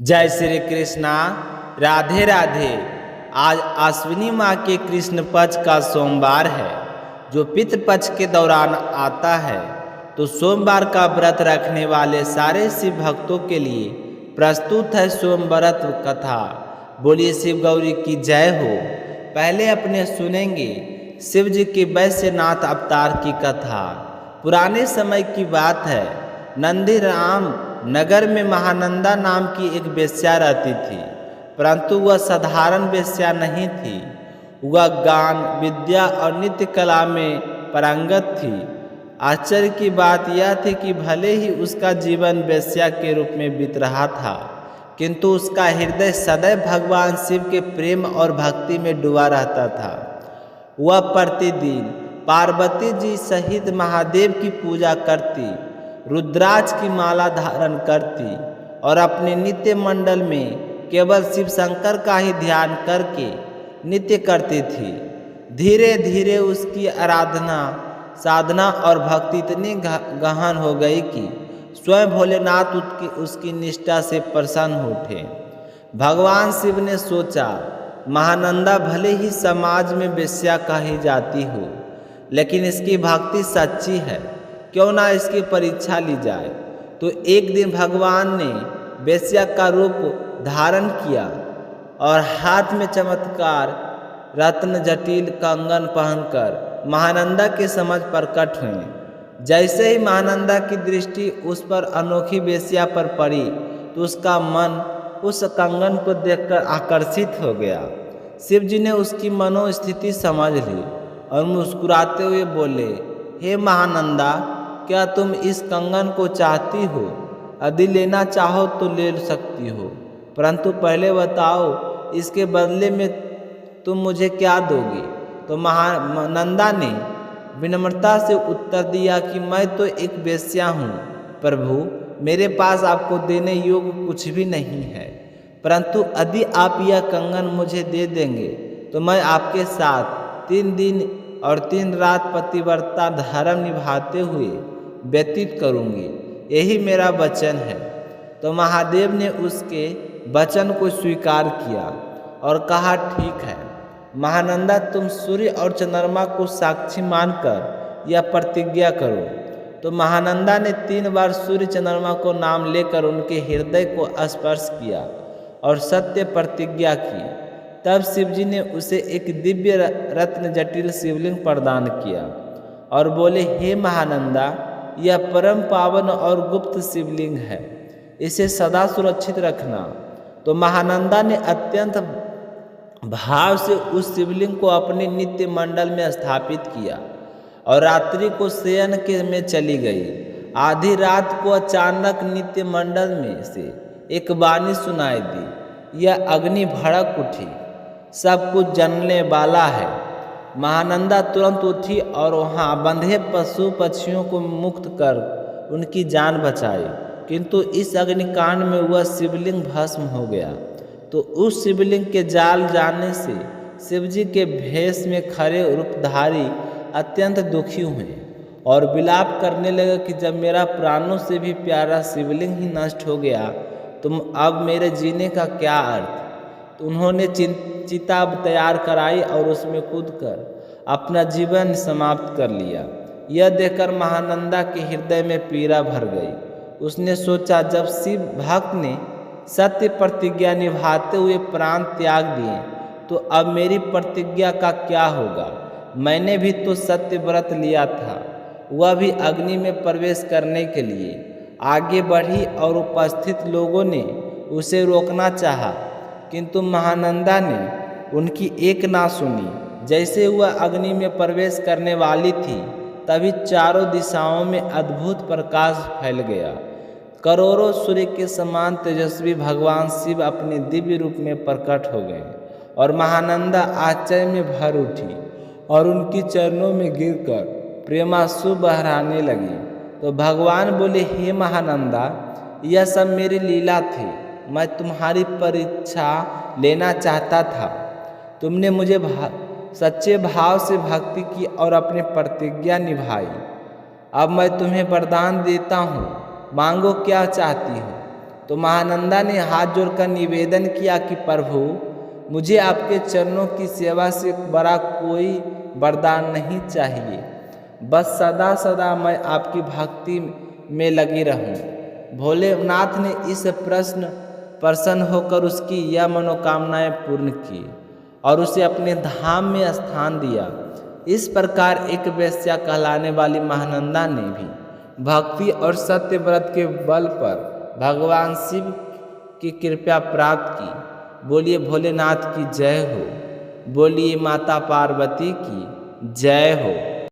जय श्री कृष्णा। राधे राधे। आज अश्विनी माह के कृष्ण पक्ष का सोमवार है जो पितृपक्ष के दौरान आता है। तो सोमवार का व्रत रखने वाले सारे शिव भक्तों के लिए प्रस्तुत है सोमव्रत कथा। बोलिए शिव गौरी की जय हो। पहले अपने सुनेंगे शिव जी के वैश्यनाथ अवतार की कथा। पुराने समय की बात है। नंदीराम नगर में महानंदा नाम की एक वेश्या रहती थी, परंतु वह साधारण वेश्या नहीं थी। वह गान, विद्या और नृत्य कला में पारंगत थी। आश्चर्य की बात यह थी कि भले ही उसका जीवन वेश्या के रूप में बीत रहा था, किंतु उसका हृदय सदैव भगवान शिव के प्रेम और भक्ति में डूबा रहता था। वह प्रतिदिन पार्वती जी सहित महादेव की पूजा करती, रुद्राक्ष की माला धारण करती और अपने नित्य मंडल में केवल शिव शंकर का ही ध्यान करके नित्य करती थी। धीरे धीरे उसकी आराधना, साधना और भक्ति इतनी गहन हो गई कि स्वयं भोलेनाथ उसकी निष्ठा से प्रसन्न उठे। भगवान शिव ने सोचा, महानंदा भले ही समाज में वेश्या कही जाती हो, लेकिन इसकी भक्ति सच्ची है, क्यों ना इसकी परीक्षा ली जाए। तो एक दिन भगवान ने वेश्या का रूप धारण किया और हाथ में चमत्कार रत्न जटिल कंगन पहनकर महानंदा के समझ प्रकट हुए। जैसे ही महानंदा की दृष्टि उस पर अनोखी वेश्या पर पड़ी, तो उसका मन उस कंगन को देखकर आकर्षित हो गया। शिव जी ने उसकी मनोस्थिति समझ ली और मुस्कुराते हुए बोले, हे महानंदा, क्या तुम इस कंगन को चाहती हो? यदि लेना चाहो तो ले सकती हो, परंतु पहले बताओ इसके बदले में तुम मुझे क्या दोगी? तो महानंदा ने विनम्रता से उत्तर दिया कि मैं तो एक वेश्या हूँ प्रभु, मेरे पास आपको देने योग्य कुछ भी नहीं है, परंतु यदि आप यह कंगन मुझे दे देंगे तो मैं आपके साथ 3 दिन और 3 रात पतिव्रता धर्म निभाते हुए व्यतीत करूंगी, यही मेरा वचन है। तो महादेव ने उसके वचन को स्वीकार किया और कहा, ठीक है महानंदा, तुम सूर्य और चंद्रमा को साक्षी मानकर यह प्रतिज्ञा करो। तो महानंदा ने 3 बार सूर्य चंद्रमा को नाम लेकर उनके हृदय को स्पर्श किया और सत्य प्रतिज्ञा की। तब शिवजी ने उसे एक दिव्य रत्न जटिल शिवलिंग प्रदान किया और बोले, हे महानंदा, यह परम पावन और गुप्त शिवलिंग है, इसे सदा सुरक्षित रखना। तो महानंदा ने अत्यंत भाव से उस शिवलिंग को अपने नित्य मंडल में स्थापित किया और रात्रि को शयन के में चली गई। आधी रात को अचानक नित्य मंडल में से एक वाणी सुनाई दी, यह अग्नि भड़क उठी, सब कुछ जलने वाला है। महानंदा तुरंत उठी और वहाँ बंधे पशु पक्षियों को मुक्त कर उनकी जान बचाई, किंतु इस अग्निकांड में वह शिवलिंग भस्म हो गया। तो उस शिवलिंग के जाल जाने से शिवजी के भेष में खड़े रूपधारी अत्यंत दुखी हुए और विलाप करने लगे कि जब मेरा प्राणों से भी प्यारा शिवलिंग ही नष्ट हो गया, तो अब मेरे जीने का क्या अर्थ। तो उन्होंने चिता तैयार कराई और उसमें कूदकर अपना जीवन समाप्त कर लिया। यह देखकर महानंदा के हृदय में पीड़ा भर गई। उसने सोचा, जब शिव भक्त ने सत्य प्रतिज्ञा निभाते हुए प्राण त्याग दिए, तो अब मेरी प्रतिज्ञा का क्या होगा। मैंने भी तो सत्य व्रत लिया था। वह भी अग्नि में प्रवेश करने के लिए आगे बढ़ी और उपस्थित लोगों ने उसे रोकना चाहा, किंतु महानंदा ने उनकी एक ना सुनी। जैसे वह अग्नि में प्रवेश करने वाली थी, तभी चारों दिशाओं में अद्भुत प्रकाश फैल गया। करोड़ों सूर्य के समान तेजस्वी भगवान शिव अपने दिव्य रूप में प्रकट हो गए और महानंदा आश्चर्य में भर उठी और उनकी चरणों में गिरकर प्रेमाश्रु बहराने लगी। तो भगवान बोले, हे महानंदा, यह सब मेरी लीला थी, मैं तुम्हारी परीक्षा लेना चाहता था। तुमने मुझे सच्चे भाव से भक्ति की और अपनी प्रतिज्ञा निभाई। अब मैं तुम्हें वरदान देता हूँ, मांगो क्या चाहती हो। तो महानंदा ने हाथ जोड़कर निवेदन किया कि प्रभु, मुझे आपके चरणों की सेवा से बड़ा कोई वरदान नहीं चाहिए, बस सदा सदा मैं आपकी भक्ति में लगी रहूं। भोलेनाथ ने इस प्रसन्न होकर उसकी यह मनोकामनाएं पूर्ण की और उसे अपने धाम में स्थान दिया। इस प्रकार एक वेश्या कहलाने वाली महानंदा ने भी भक्ति और सत्य व्रत के बल पर भगवान शिव की कृपा प्राप्त की। बोलिए भोलेनाथ की जय हो, बोलिए माता पार्वती की जय हो।